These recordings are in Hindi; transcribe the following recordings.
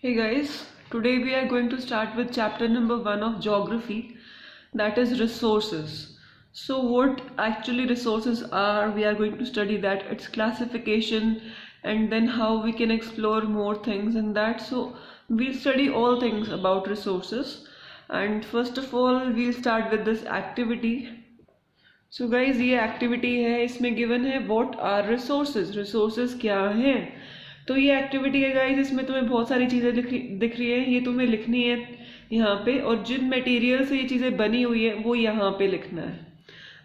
Hey guys, today we are going to start with chapter number 1 of geography, that is resources. So what actually resources are, we are going to study that, its classification, and then how we can explore more things in that. So we'll study all things about resources, and first of all we'll start with this activity. So guys ये एक्टिविटी है, इसमें गिवन है व्हाट आर रिसोर्सेज, रिसोर्सेज क्या हैं। तो ये एक्टिविटी है गाइज, इसमें तुम्हें बहुत सारी चीज़ें दिख रही है, ये तुम्हें लिखनी है यहाँ पे, और जिन मटेरियल से ये चीज़ें बनी हुई है वो यहाँ पे लिखना है।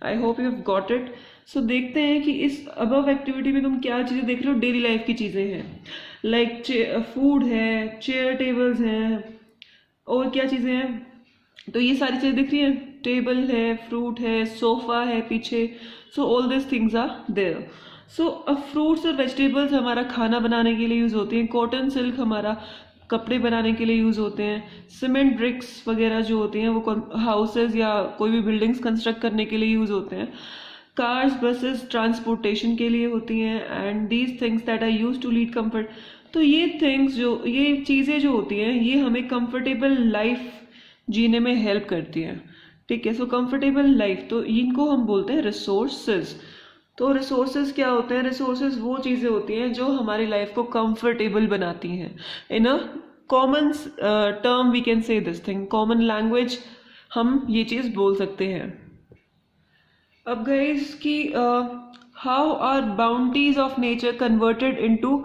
I hope you have got it. So देखते हैं कि इस अबव एक्टिविटी में तुम क्या चीज़ें देख रहे हो। डेली लाइफ की चीज़ें हैं, लाइक फूड है, चेयर टेबल्स हैं, और क्या चीज़ें हैं, तो ये सारी चीज़ें दिख रही हैं। टेबल है, फ्रूट है, सोफा है पीछे। So all this things are there. So अब फ्रूट्स और वेजिटेबल्स हमारा खाना बनाने के लिए यूज़ होती हैं। कॉटन सिल्क हमारा कपड़े बनाने के लिए यूज़ होते हैं। सीमेंट ब्रिक्स वगैरह जो होती हैं वो हाउसेज या कोई भी बिल्डिंग्स कंस्ट्रक्ट करने के लिए यूज़ होते हैं। कार्स, बसेस ट्रांसपोर्टेशन के लिए होती हैं। And these things that are use to lead comfort. तो ये थिंग्स जो, ये चीज़ें जो होती हैं, ये हमें कंफर्टेबल लाइफ जीने में हेल्प करती है। ठीक है, सो कंफर्टेबल लाइफ, तो इनको हम बोलते हैं रिसोर्सेज। तो रिसोर्सेज क्या होते हैं? रिसोर्सेज वो चीज़ें होती हैं जो हमारी लाइफ को कंफर्टेबल बनाती हैं। In a common term we can say this thing, common language हम ये चीज़ बोल सकते हैं। अब गाइस की how are boundaries of nature converted into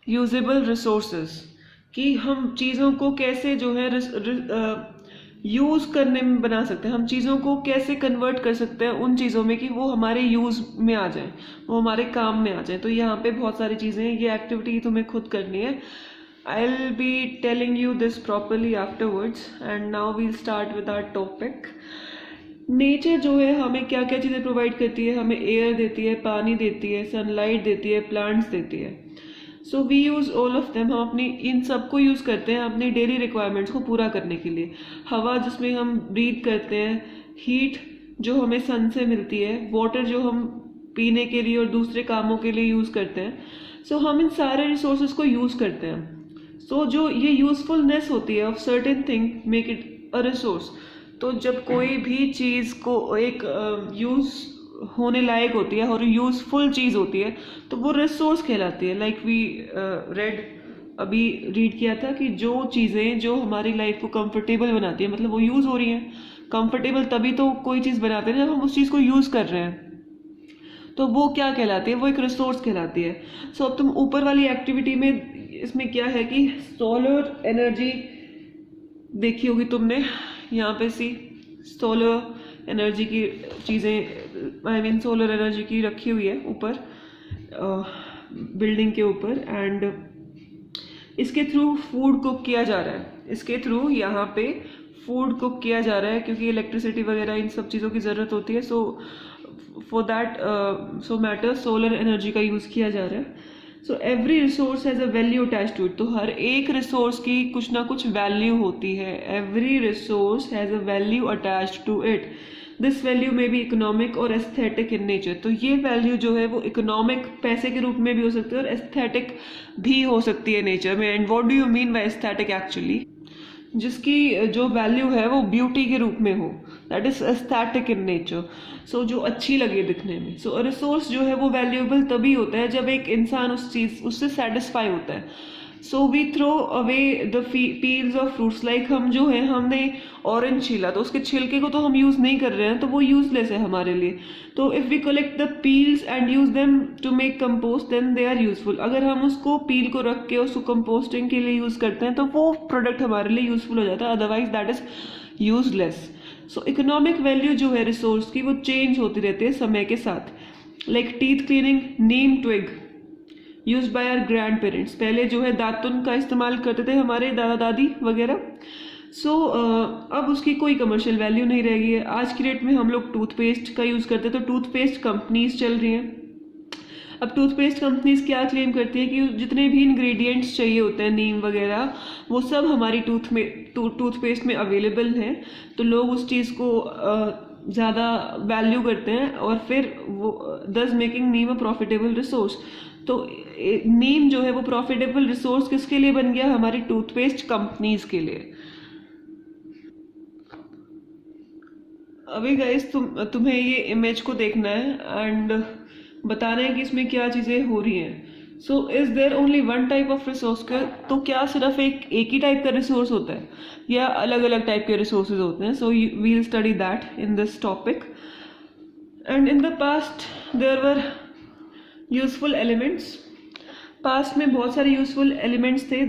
usable resources, कि हम चीज़ों को कैसे जो है यूज़ करने में बना सकते हैं, हम चीज़ों को कैसे कन्वर्ट कर सकते हैं उन चीज़ों में कि वो हमारे यूज़ में आ जाए, वो हमारे काम में आ जाए। तो यहाँ पे बहुत सारी चीज़ें हैं, ये एक्टिविटी तुम्हें खुद करनी है। I will be telling you this properly afterwards. And now we'll start with our topic. Nature जो है हमें क्या क्या चीज़ें प्रोवाइड करती है? हमें एयर देती है, पानी देती है, सनलाइट देती है, प्लांट्स देती है। So we use all of them, हम अपनी इन सबको यूज़ करते हैं अपनी डेली रिक्वायरमेंट्स को पूरा करने के लिए। हवा जिसमें हम ब्रीथ करते हैं, हीट जो हमें सन से मिलती है, वाटर जो हम पीने के लिए और दूसरे कामों के लिए यूज़ करते हैं। सो हम इन सारे रिसोर्सेज को यूज़ करते हैं। सो जो ये यूजफुलनेस होती है of certain thing make it a resource. तो जब कोई भी चीज़ को एक यूज़ होने लायक होती है और यूजफुल चीज़ होती है तो वो रिसोर्स कहलाती है। लाइक वी अभी रीड किया था कि जो चीज़ें जो हमारी लाइफ को कंफर्टेबल बनाती है, मतलब वो यूज़ हो रही हैं। कंफर्टेबल तभी तो कोई चीज़ बनाते हैं जब हम उस चीज़ को यूज़ कर रहे हैं, तो वो क्या कहलाती है? वो एक रिसोर्स कहलाती है। सो अब तुम ऊपर वाली एक्टिविटी में, इसमें क्या है कि सोलर एनर्जी देखी होगी तुमने, यहाँ पे सी सोलर एनर्जी की चीज़ें, आई मीन सोलर एनर्जी की रखी हुई है ऊपर बिल्डिंग के ऊपर। एंड इसके थ्रू फूड कुक किया जा रहा है, इसके थ्रू यहाँ पे फूड कुक किया जा रहा है, क्योंकि इलेक्ट्रिसिटी वगैरह इन सब चीज़ों की ज़रूरत होती है। So for that so matter solar energy का यूज़ किया जा रहा है। So every resource has a value attach to it. तो हर एक रिसोर्स की कुछ ना कुछ वैल्यू होती है। Every resource has a value attach to it. This value में भी इकोनॉमिक और एस्थेटिक इन नेचर। तो ये वैल्यू जो है वो इकोनॉमिक पैसे के रूप में भी हो सकती है और एस्थेटिक भी हो सकती है नेचर में। And what do you mean by aesthetic? Actually जिसकी जो वैल्यू है वो ब्यूटी के रूप में हो, that is aesthetic in nature. So जो अच्छी लगे दिखने में। सो रिसोर्स जो है वो वैल्यूएबल तभी होता है जब एक इंसान उस चीज़ उससे सेटिस्फाई होता है। So we throw away the peels of fruits. Like हम जो है, हमने ऑरेंज छीला तो उसके छिलके को तो हम यूज़ नहीं कर रहे हैं, तो वो यूजलेस है हमारे लिए। तो if we collect the peels and use them to make compost then they are useful. अगर हम उसको पील को रख के उसको कंपोस्टिंग के लिए यूज़ करते हैं तो वो प्रोडक्ट हमारे लिए यूजफुल हो जाता है, otherwise that is useless. So economic value जो है रिसोर्स की वो चेंज होती रहती है समय के साथ। Like teeth cleaning, neem twig use by our grandparents. पहले जो है दातुन का इस्तेमाल करते थे हमारे दादा दादी वगैरह। सो अब उसकी कोई कमर्शियल वैल्यू नहीं रह गई है। आज की डेट में हम लोग टूथपेस्ट का यूज़ करते हैं, तो टूथपेस्ट कंपनीज चल रही हैं। अब टूथपेस्ट कंपनीज क्या क्लेम करती है कि जितने भी इंग्रेडिएंट्स चाहिए होते हैं नीम वगैरह, वो सब हमारी टूथपेस्ट में अवेलेबल हैं। तो लोग उस चीज़ को ज़्यादा वैल्यू करते हैं और फिर वो दस making Neem a profitable resource. तो नीम जो है वो प्रॉफिटेबल रिसोर्स किसके लिए बन गया? हमारी टूथपेस्ट कंपनीज के लिए। अभी गाइस तुम्हें ये इमेज को देखना है एंड बताना है कि इसमें क्या चीज़ें हो रही हैं। So is there only one type of resource? तो क्या सिर्फ एक ही टाइप का रिसोर्स होता है या अलग अलग टाइप के रिसोर्सेज होते हैं? So we will study that in this topic. And in the past there were useful elements. Past में बहुत सारे यूजफुल एलिमेंट्स थे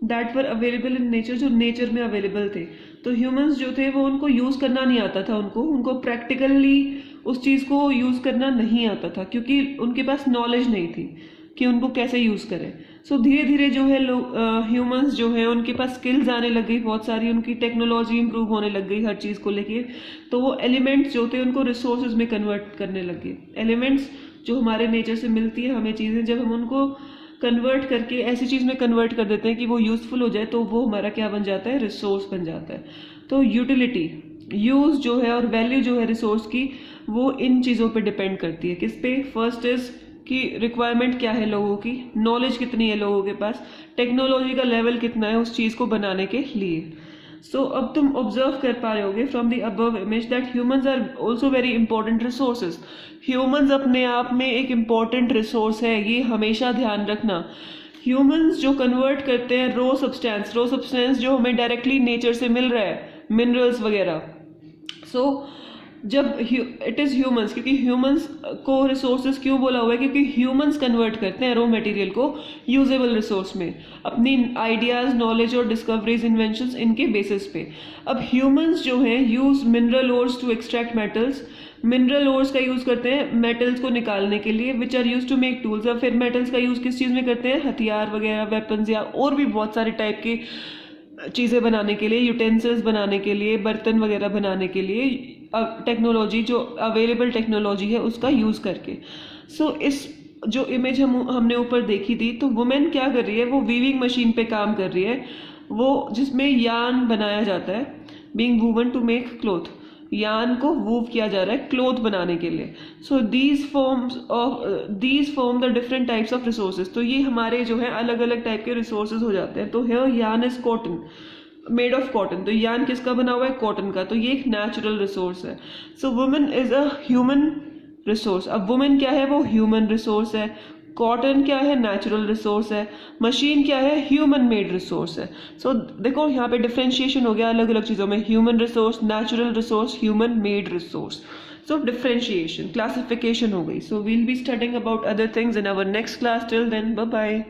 that were available in nature, जो नेचर में अवेलेबल थे। तो ह्यूमंस जो थे वो उनको यूज़ करना नहीं आता था, उनको प्रैक्टिकली उस चीज़ को यूज़ करना नहीं आता था क्योंकि उनके पास नॉलेज नहीं थी कि उनको कैसे यूज़ करें। सो धीरे धीरे जो है लोग ह्यूमंस जो है उनके पास स्किल्स आने लग गई, बहुत सारी उनकी टेक्नोलॉजी इंप्रूव होने लग गई हर चीज़ को लेके। तो वो एलिमेंट्स जो थे उनको रिसोर्सेज में कन्वर्ट करने लग गए। एलिमेंट्स जो हमारे नेचर से मिलती है हमें चीज़ें, जब हम उनको कन्वर्ट करके ऐसी चीज़ में कन्वर्ट कर देते हैं कि वो यूज़फुल हो जाए, तो वो हमारा क्या बन जाता है? रिसोर्स बन जाता है। तो यूटिलिटी, यूज़ जो है और वैल्यू जो है रिसोर्स की, वो इन चीज़ों पे डिपेंड करती है। किस पे? फर्स्ट इज कि रिक्वायरमेंट क्या है लोगों की, नॉलेज कितनी है लोगों के पास, टेक्नोलॉजी का लेवल कितना है उस चीज़ को बनाने के लिए। सो अब तुम ऑब्जर्व कर पा रहे होगे from the above image that humans are also very important resources. Humans अपने आप में एक इम्पॉर्टेंट रिसोर्स है, ये हमेशा ध्यान रखना। ह्यूमंस जो कन्वर्ट करते हैं रो सब्सटेंस जो हमें डायरेक्टली नेचर से मिल रहा है, मिनरल्स वगैरह। सो जब इट इज़ ह्यूमंस, क्योंकि ह्यूमंस को रिसोर्सेज क्यों बोला हुआ है? क्योंकि ह्यूमंस कन्वर्ट करते हैं रॉ मटेरियल को यूजेबल रिसोर्स में अपनी आइडियाज़, नॉलेज और डिस्कवरीज, इन्वेंशंस, इनके बेसिस पे। अब ह्यूमंस जो हैं use mineral ores to extract metals. Mineral ores का यूज़ करते हैं मेटल्स को निकालने के लिए, which are use to make tools. अब फिर मेटल्स का यूज़ किस चीज़ में करते हैं? हथियार वगैरह, वेपन्स या और भी बहुत सारे टाइप के चीज़ें बनाने के लिए, यूटेंसिल्स बनाने के लिए, बर्तन वगैरह बनाने के लिए, टेक्नोलॉजी जो अवेलेबल टेक्नोलॉजी है उसका यूज़ करके। सो इस जो इमेज हमने ऊपर देखी थी, तो वुमेन क्या कर रही है? वो वीविंग मशीन पे काम कर रही है, वो जिसमें यान बनाया जाता है, being woven to make cloth. Yarn को वूव किया जा रहा है क्लोथ बनाने के लिए। So these form the different types of resources. तो ये हमारे जो है अलग अलग टाइप के रिसोर्सेज हो जाते हैं। तो हियर यान is cotton, made of cotton. तो यान किसका बना हुआ है? कॉटन का। तो ये एक नेचुरल रिसोर्स है। सो women is a human resource. अब वुमेन क्या है? वो ह्यूमन रिसोर्स है। कॉटन क्या है? नेचुरल रिसोर्स है। मशीन क्या है? ह्यूमन मेड रिसोर्स है। सो देखो यहाँ पे डिफ्रेंशिएशन हो गया अलग अलग चीज़ों में, human resource, natural resource, human made resource. So differentiation, classification हो गई। So we'll be studying about other things in our next class. Till then, bye bye.